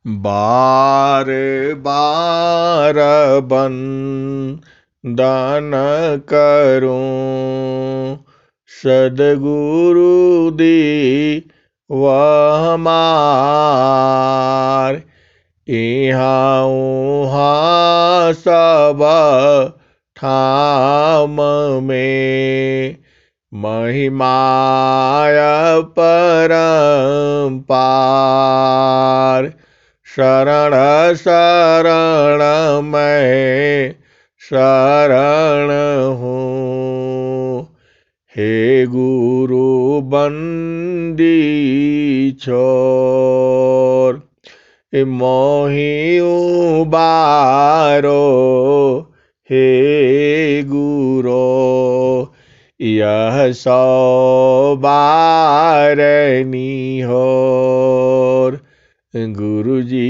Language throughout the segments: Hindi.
बार बार बंदन करूं सद्गुरु दी वह हमार। इहाँ उहाँ सब ठाम में महिमाय परम्पार। शरण शरण मैं शरण हूँ, हे गुरु बंदी छोर। मोहि उबारो हे गुरो, यह सौ बारनी होर। गुरुजी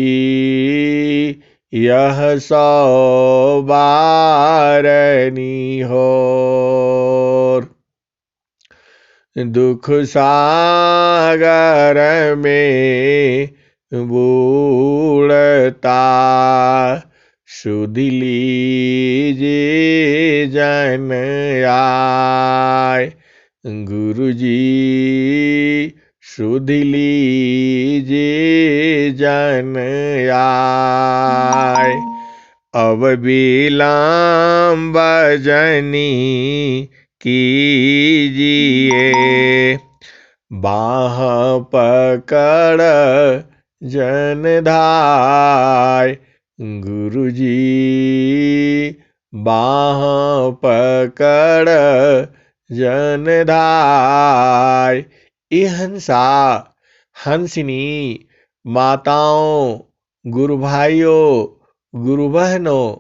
यह सौ बारनी होर। दुख सागर में बूढ़ता सुध लीजिए जन आय। गुरुजी सुध लीजिए जन आय। अब विलंब जनी कीजिए, बाह पकड़ जन धाय। गुरुजी बाह पकड़ जन धाय। ये हंसा हंसिनी माताओं, गुरु भाइयों, गुरु बहनों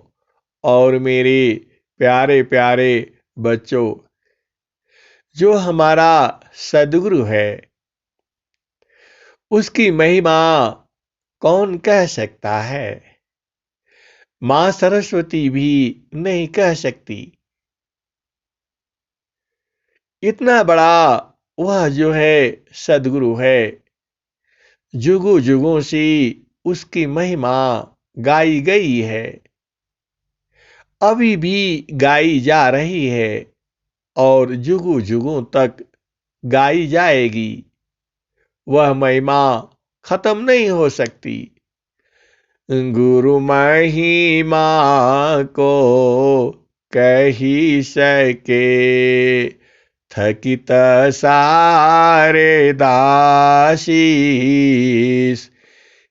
और मेरे प्यारे प्यारे बच्चों, जो हमारा सद्गुरु है उसकी महिमा कौन कह सकता है। मां सरस्वती भी नहीं कह सकती। इतना बड़ा वह जो है सद्गुरु है, जुगों जुगों से उसकी महिमा गाई गई है, अभी भी गाई जा रही है और जुगों जुगों तक गाई जाएगी। वह महिमा खत्म नहीं हो सकती। गुरु महिमा को कही सके, थकित सारे दासीस।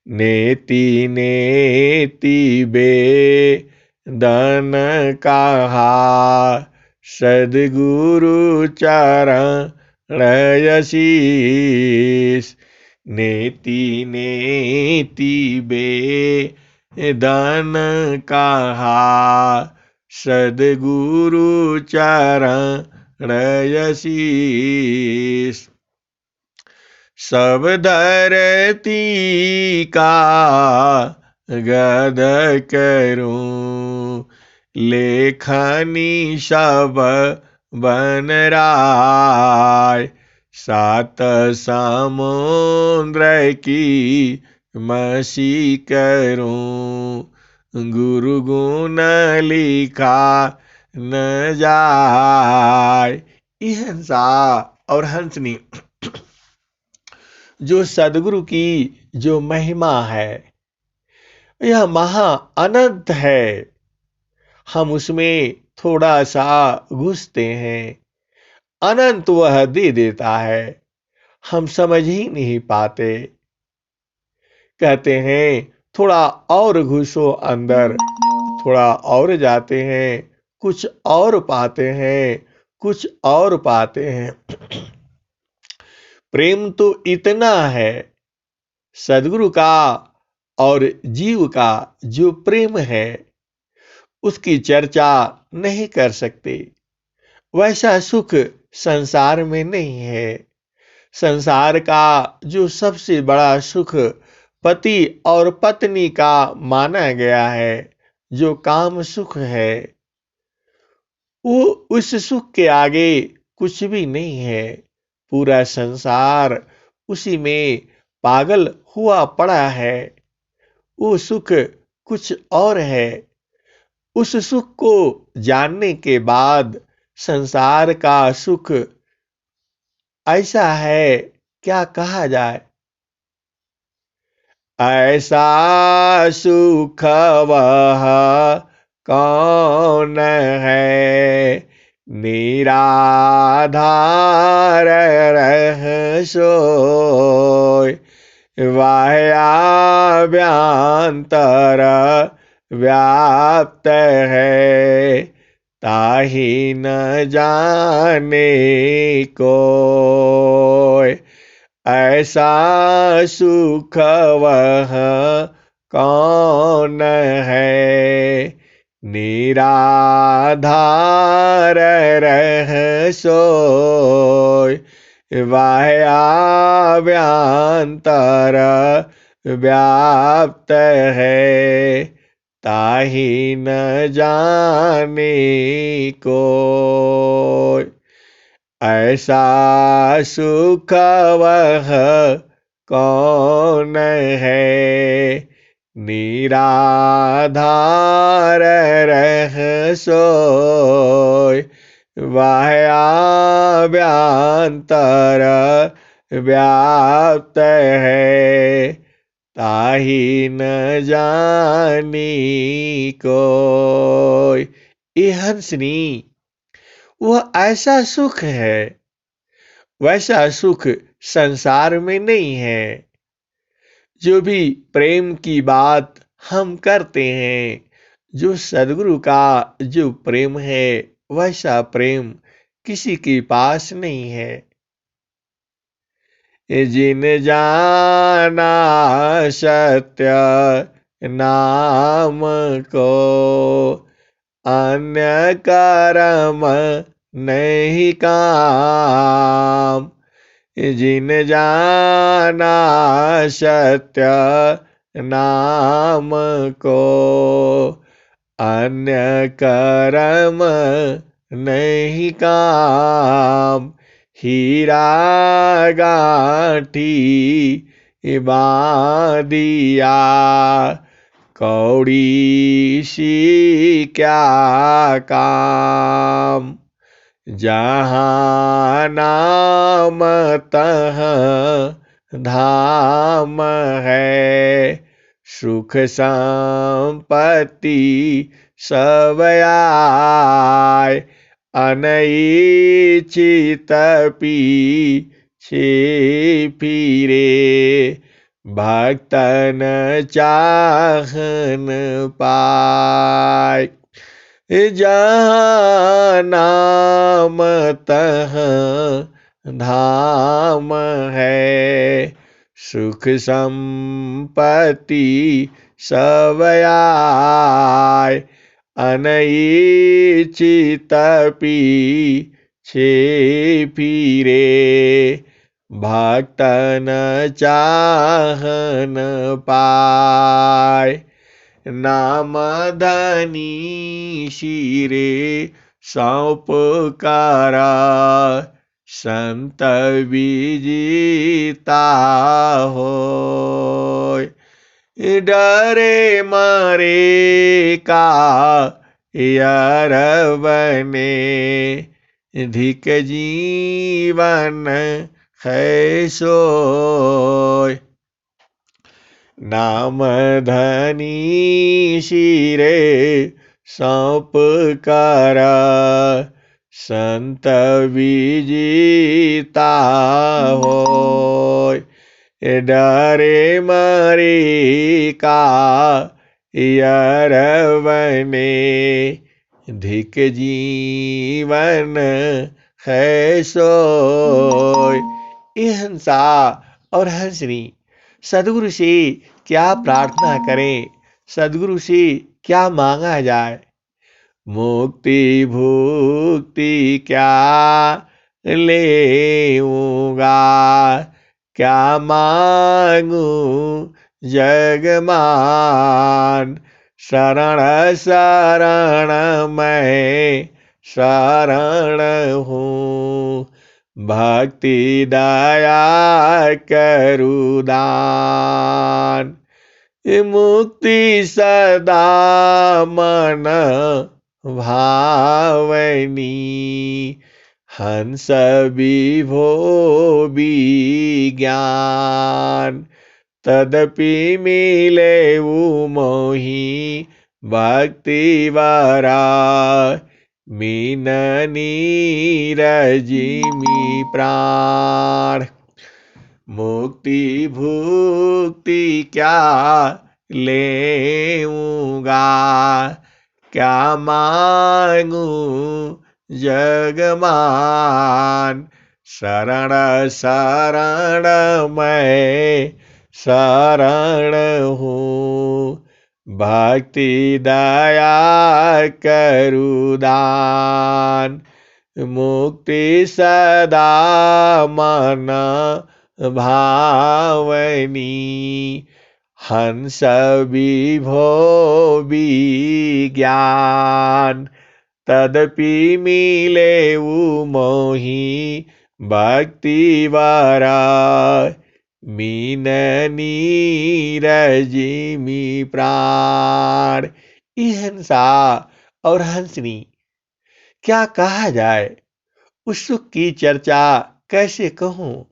नेति नेति बेदन कहा, सद्गुरु चरण यशीस। नेति नेति बेदन कहा, सद्गुरु चरण यशीस। सब धरती का गद करूं, लेखनी सब बन राय। सात समुद्र की मसी करूं, गुरु गुण लिखा न जाय। यह हंसा और हंसनी जो सद्गुरु की जो महिमा है, यह महा अनंत है। हम उसमें थोड़ा सा घुसते हैं, अनंत वह दे देता है, हम समझ ही नहीं पाते। कहते हैं थोड़ा और घुसो अंदर, थोड़ा और जाते हैं, कुछ और पाते हैं, कुछ और पाते हैं। प्रेम तो इतना है सद्गुरु का और जीव का जो प्रेम है, उसकी चर्चा नहीं कर सकते। वैसा सुख संसार में नहीं है। संसार का जो सबसे बड़ा सुख पति और पत्नी का माना गया है, जो काम सुख है, वो उस सुख के आगे कुछ भी नहीं है। पूरा संसार उसी में पागल हुआ पड़ा है। वो सुख कुछ और है। उस सुख को जानने के बाद संसार का सुख ऐसा है, क्या कहा जाए। ऐसा सुख वह कौन है, निराधार रह सोय। बाह्याभ्यंतर व्याप्त है, ताहि न जाने कोय। ऐसा सुख वह कौन है, निराधार रह सोय। बाह्याभ्यंतर व्याप्त है, ताहि न जाने कोय। ऐसा सुख वह कौन है, निराधार रह सोय। बाह्याभ्यंतर व्याप्त है, ताहि न जानी कोय। ये हंसनी, वह ऐसा सुख है, वैसा सुख संसार में नहीं है। जो भी प्रेम की बात हम करते हैं, जो सदगुरु का जो प्रेम है, वैसा प्रेम किसी के पास नहीं है। जिन जाना सत्य नाम को, अन्य कर्म नहीं काम। जिन जाना सत्य नाम को, अन्य कर्म नहीं काम। हीरा गांठी बांधिया, कौड़ी सी क्या काम। जहाँ नाम तहाँ धाम है, सुख संपत्ति सब आए। अनैच्छित पीछे फिरे, भक्तन चाहन पाए। जहाँ नाम तहाँ धाम है, सुख संपत्ति सब आए। अनैच्छित पीछे फिरे, भक्तन चाहन पाए। नाम धनी शिरे सौंप करा, संत विजिता होय। डरे मरे का यार बने, धिक जीवन है सोय। नाम धनी शिरे सौंप करा, संत विजिता होय। डरे मरे का यार बने, धिक जीवन है सोय। ये हंसा और हंसनी सदगुरु से क्या प्रार्थना करें, सदगुरु से क्या मांगा जाए। मुक्ति भुक्ति क्या लेऊंगा, क्या मांगू जगमान। शरण शरण मैं शरण हूँ, भक्ति दया करु दान। मुक्ति सदा मन भावनी, हंस विभो विज्ञान, तदपि मिले मोहि भक्ति वरा, मीननी रजिमी प्राण। मुक्ति भुक्ति क्या लेऊंगा, क्या मांगू जगमान, शरण शरण मैं शरण हूँ, भक्ति दया करु दान, मुक्ति सदा मन भावनी, हंस विभो विज्ञान, तदपि मिले मोहि भक्ति वरा, मीननी रजिमी प्राण। हंसा और हंसनी, क्या कहा जाए, उस सुख की चर्चा कैसे कहूं।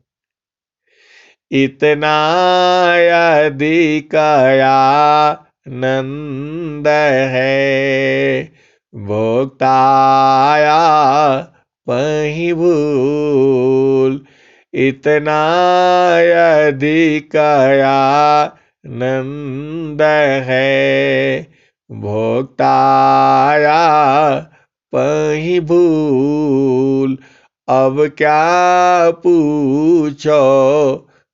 इतना अधिक आनंद है, भोक्ताया पही भूल, इतना अधिक आनंद है, भोक्ताया पही भूल। अब क्या पूछो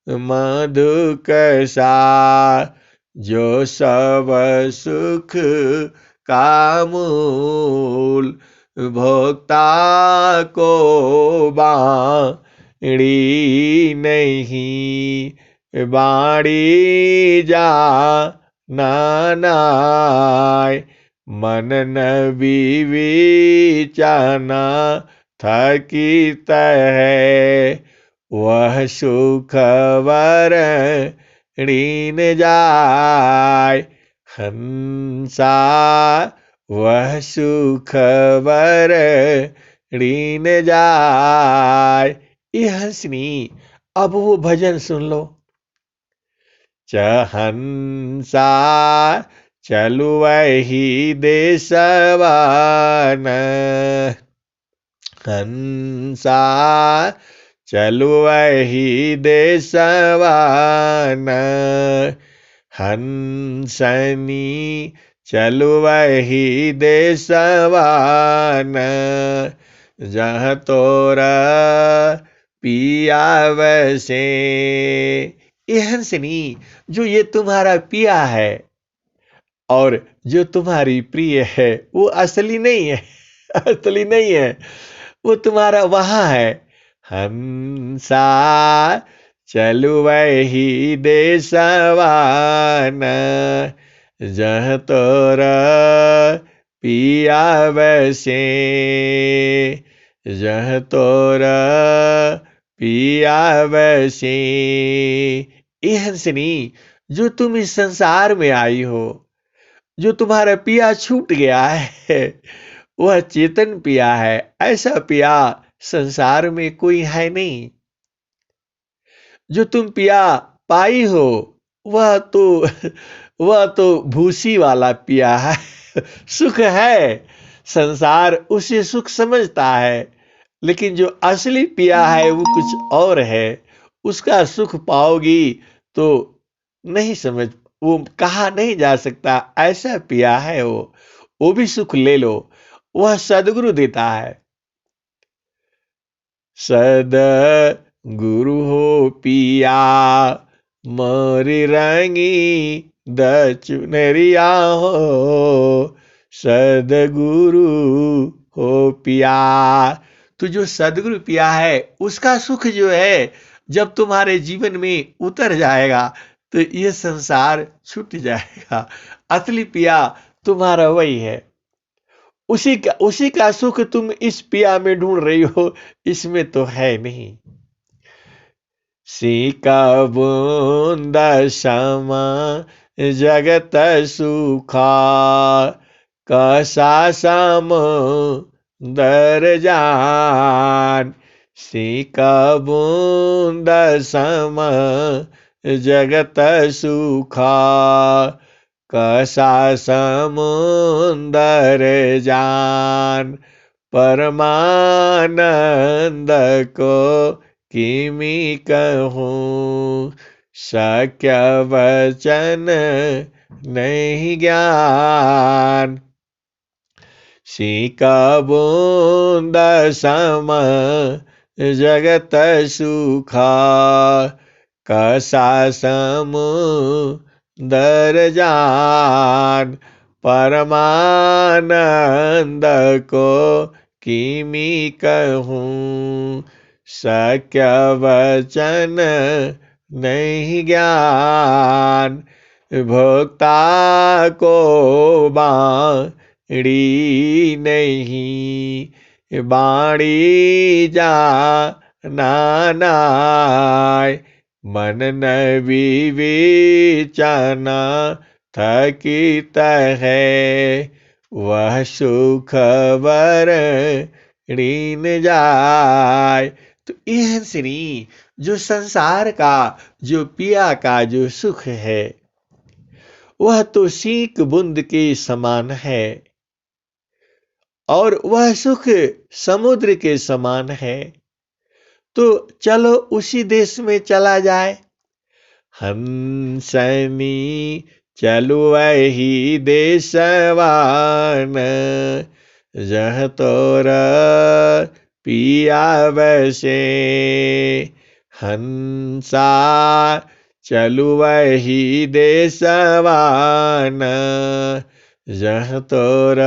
मधुक सा, जो सब सुख का मूल, भोक्ता को बाणी नहीं, बाणी जा नानाय, मन न विवेचना थकित है, वह सुख वर ऋण जाय, हंसा वह सुख वर ऋण जाय। ये हंसनी, अब वो भजन सुन लो। हंसा चलु वही देशवन, हंसा चलु वही देशवन, हंसनी चलु वही देशवन, जहाँ तोरा पिया वसे। ये हंसनी, जो ये तुम्हारा पिया है और जो तुम्हारी प्रिय है, वो असली नहीं है, असली नहीं है, वो तुम्हारा वहां है। हंसा चलु वही देशवन, जहाँ तोरा पिया वसे, जहाँ तोरा पिया वसे। ये हंसनी, जो तुम इस संसार में आई हो, जो तुम्हारा पिया छूट गया है, वह चेतन पिया है। ऐसा पिया संसार में कोई है नहीं। जो तुम पिया पाई हो, वह तो भूसी वाला पिया है, सुख है। संसार उसे सुख समझता है, लेकिन जो असली पिया है वो कुछ और है। उसका सुख पाओगी तो नहीं समझ, वो कहा नहीं जा सकता, ऐसा पिया है वो भी सुख ले लो, वह सदगुरु देता है। सद गुरु हो पिया मोरी रंगी दचुनरिया हो, सदगुरु हो पिया। तो जो सदगुरु पिया है, उसका सुख जो है, जब तुम्हारे जीवन में उतर जाएगा तो ये संसार छूट जाएगा। असली पिया तुम्हारा वही है। उसी का सुख तुम इस पिया में ढूंढ रही हो, इसमें तो है नहीं। सिका बूंद समा जगत सुखा कसा समुंदर जान। सिक बूंद सम जगत सुखा कसा समुंदर जान। परमानंद को किमी कहूँ शक्य वचन नहीं ज्ञान। सिक बूंद सम जगत सुखा कसा समुंदर जान। परमानंद को किमी कहूँ शक्य वचन नहीं ज्ञान। भोक्ता को बाणी नहीं बाणी जाना नाय। मन न विवेचना थकित है वह सुख वर्णिन जाय। तो यह श्री जो संसार का जो पिया का जो सुख है वह तो सीक बूंद के समान है और वह सुख समुद्र के समान है। तो चलो उसी देश में चला जाए। हंसनी चलो वही देशवान जह तोर पिया बसे। हंसा चलु वही देशवान जह तोर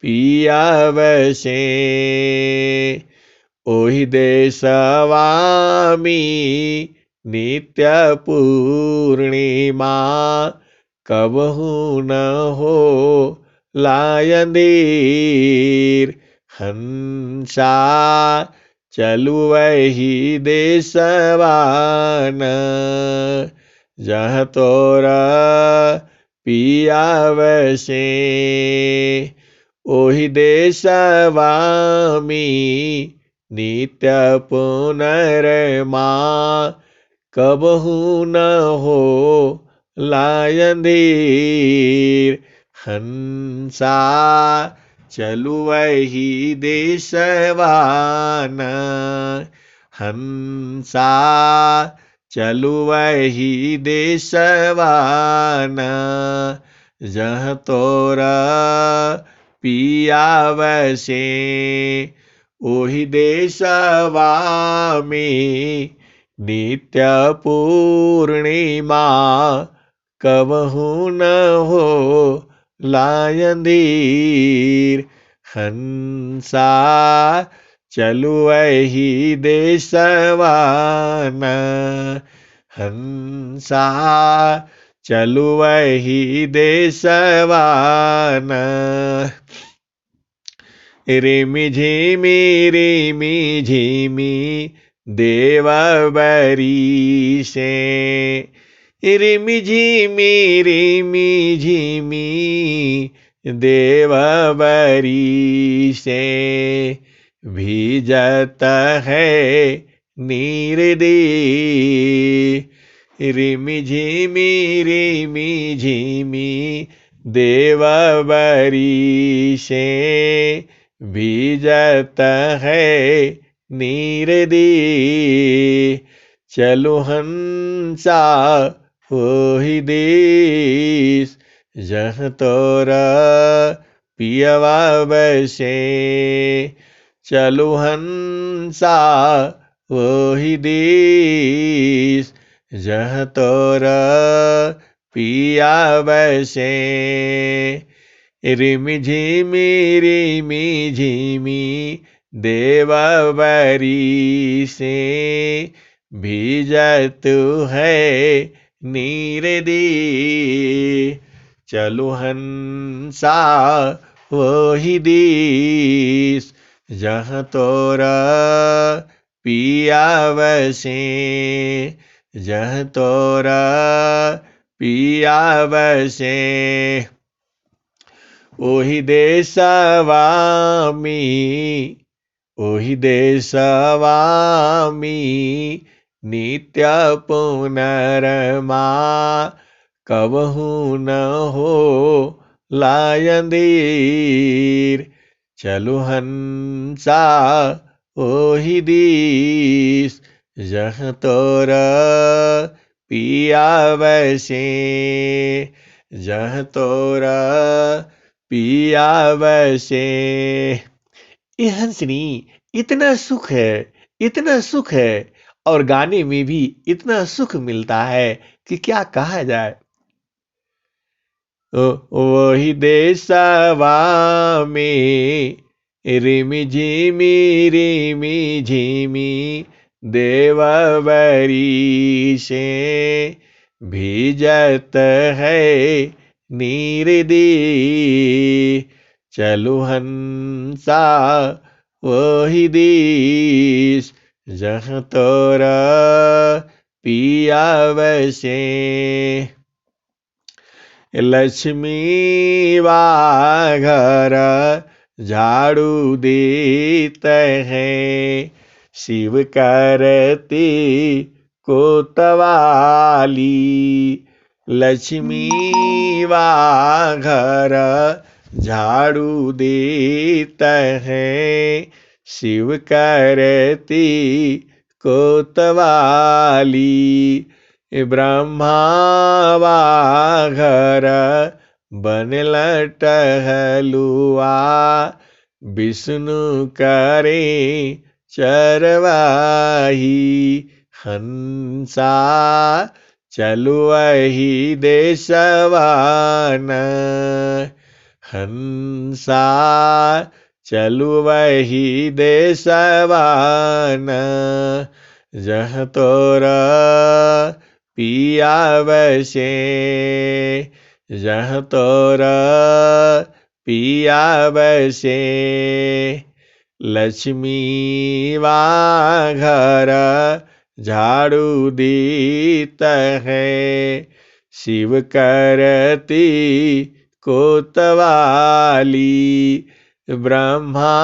पिया बसे। ओहि देशवामी नित्य पूर्णिमा कबहू न हो लायंदीर। हंसा चलु वही देशवान जह तोर पिया बसे। ओहि देशवामी नित्य पुनर्मा कबहू न हो लायंदीर। हंसा चलु वही देशवान। हंसा चलु वही देशवान जह तोर पिया बसे। ओहि देशवामी नित्य पूर्णिमा कबहू न हो लायंदीर। हंसा चलु वही देशवान। हंसा चलु वही देशवान। रिमि झिमि देव बरीसे। रिमि झिमि देव बरीसे भीजत है नीरदी। रिमि झिमि देव बरीसे भीजत है नीरदी। चलु हंसा होहि देश जह तोर पियवा बसे। चलु हंसा होहि देश जह तोर पिया बसे। रिमि झिमि देव बरीसे भीजत है नीरदी। चलु हंसा वही देश जह तोर पिया बसे। जह तोर पिया बसे। ओहि देश स्वामी, ओहि देश स्वामी, नित्य पुनरमा, कबहू न हो लायंदीर। चलु हंसा ओहि दीस, जह तोर पिया बसे, जह तोर पिया बसे। ये हंसनी, इतना सुख है, इतना सुख है, और गाने में भी इतना सुख मिलता है कि क्या कहा जाए। वही देशवा में रिमि झिमी देवबरी से, भीजत है नीरदी। चलु हंसा वही दिस, जह तोर पिया बसे। लक्ष्मी वाघर झाड़ू देत है, शिव करती कोतवाली। लक्ष्मी वाघर झाड़ू देत है, शिव करती कोतवाली। ब्रह्मा वाघर बनल टहलुआ, विष्णु करे चरवाही। हंसा चलु वही देशवान, हंसा चलु वही देशवान, जह तोर पिया बसे, जह तोर पिया बसे। लक्ष्मी वाघर झाड़ू देत है, शिव करती कोतवाली। ब्रह्मा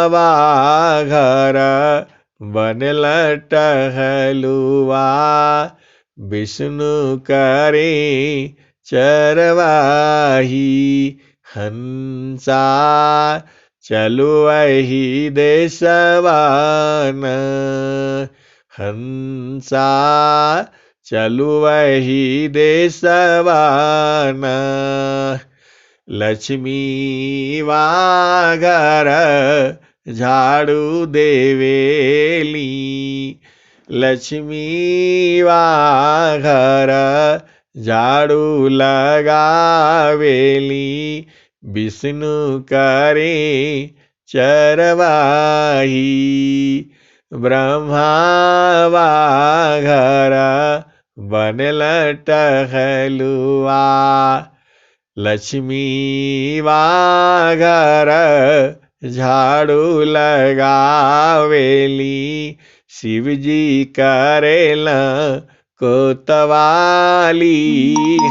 वाघर बनल टहलुआ, विष्णु करे चरवाही। हंसा चलु वही देशवान, हंसा चलु वही देशवान। लक्ष्मी वाघर झाड़ू देवेली, लक्ष्मी वाघर झाड़ू लगावेली। विष्णु करे चरवाही, ब्रह्मा वाघर बनल टहलुआ। लक्ष्मी वाघर झाड़ू लगावेली, शिवजी करेल कोतवाली।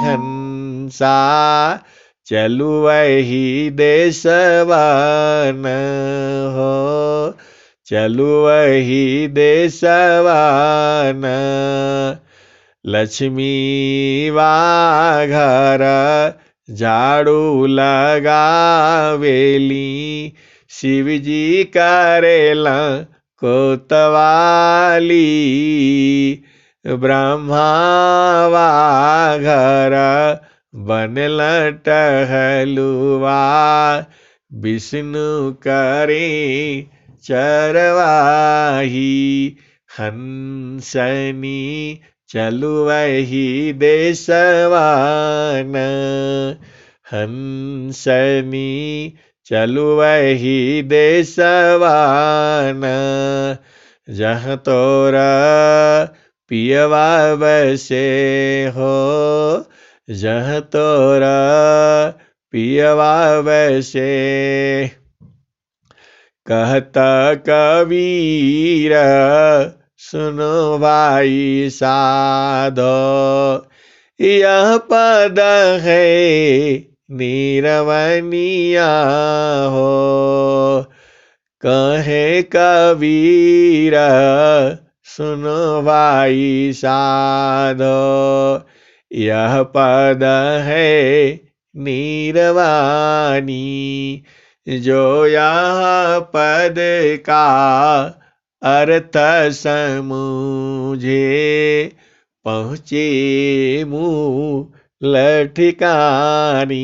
हंसा चलु वही देशवान हो, चलु वही देशवान। लक्ष्मी वाघर झाड़ू लगावेली, शिवजी करेला कोतवाली। ब्रह्मा वाघर बनल टहलुआ, विष्णु करे चरवाही। हंसनी चलु वही देशवान, हंसनी चलु वही देशवान। जह तोर पियवा बसे हो, जह तोर पियवा बसे। कहता कबीर सुनो भाई साधो, यह पद है नीरवनिया हो। कहे कबीर सुनो भाई साधो, यह पद है नीरवानी। जो यह पद का अर्थ समझे, पहुँचे मूल ठिकानी।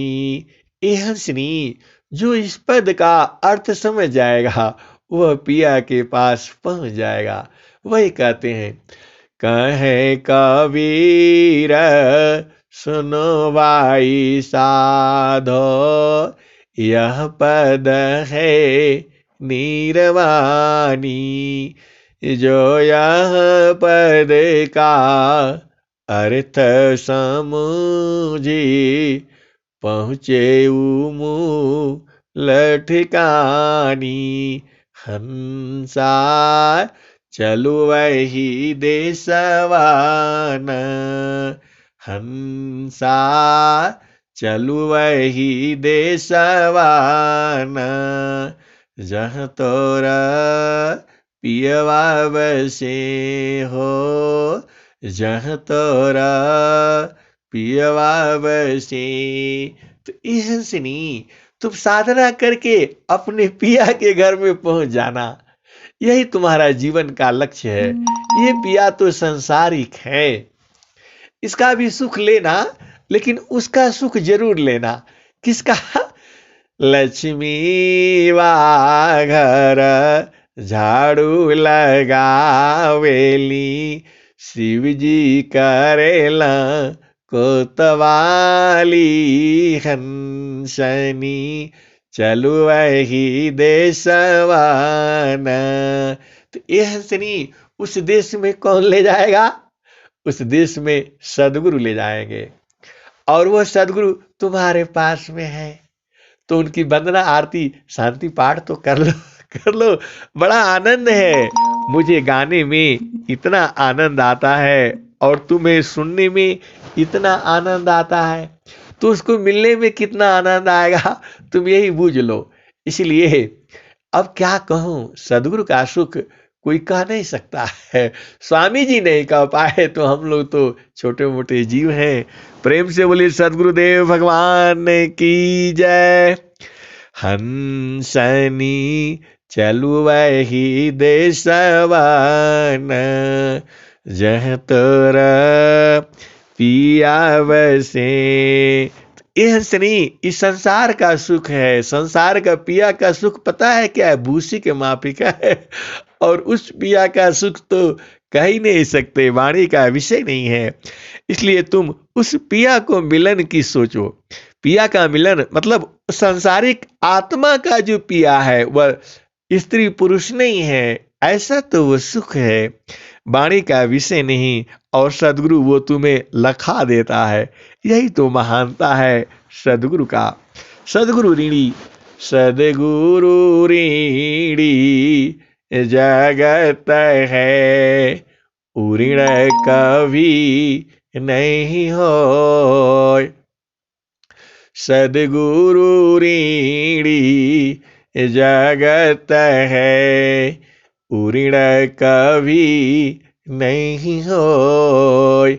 ए हंसनी, जो इस पद का अर्थ समझ जाएगा वह पिया के पास पहुंच जाएगा। वही कहते हैं, कहे कबीर सुनो भाई साधो, यह पद है नीरवानी। जो यह पद का अर्थ समझे, पहुँचे मूल ठिकानी। हंसा चलु वही देशवान, हंसा चलु वही देशवान। जहाँ तोरा पियवा बसे हो, जहाँ तोरा पियवा बसे। तो ये हंसनी, तुम साधना करके अपने पिया के घर में पहुंच जाना, यही तुम्हारा जीवन का लक्ष्य है। ये पिया तो सांसारिक है, इसका भी सुख लेना, लेकिन उसका सुख जरूर लेना। किसका? लक्ष्मी वा घर झाड़ू लगावेली, शिव जी करेला कोतवाली। हंसनी चलु वही देशवान। तो ये हंसनी उस देश में कौन ले जाएगा? उस देश में सदगुरु ले जाएंगे, और वह सदगुरु तुम्हारे पास में है। तो उनकी वंदना आरती शांति पाठ तो कर लो, कर लो। बड़ा आनंद है, मुझे गाने में इतना आनंद आता है और तुम्हें सुनने में इतना आनंद आता है, तो उसको मिलने में कितना आनंद आएगा तुम यही बूझ लो। इसलिए अब क्या कहूँ, सदगुरु का सुख कोई कह नहीं सकता है। स्वामी जी नहीं कह पाए तो हम लोग तो छोटे मोटे जीव हैं। प्रेम से बोलिए सदगुरुदेव भगवान की जय। हंसनी चलु वही देशवान, जहाँ तोरा पिया बसे। ये हंसनी, इस संसार का सुख है, संसार का पिया का सुख पता है क्या है? भूसी के माफी का है। और उस पिया का सुख तो कह ही नहीं सकते, वाणी का विषय नहीं है। इसलिए तुम उस पिया को मिलन की सोचो। पिया का मिलन मतलब सांसारिक आत्मा का जो पिया है वह स्त्री पुरुष नहीं है, ऐसा तो वो सुख है, वाणी का विषय नहीं। और सदगुरु वो तुम्हें लखा देता है, यही तो महानता है सदगुरु का। सदगुरु ऋणी, सदगुरु ऋणी जगत है, ऋण कभी नहीं हो। सदगुरु ऋणी जगत है, ऋण कभी नहीं हो।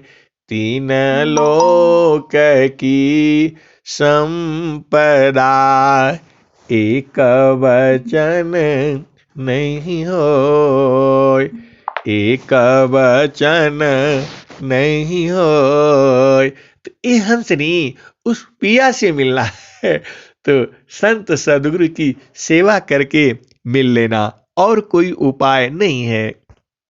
तीन लोक की संपदा, एक वचन नहीं हो, एक वचन नहीं हो। तो ये हंसनी उस पिया से मिलना है तो संत सदगुरु की सेवा करके मिल लेना, और कोई उपाय नहीं है।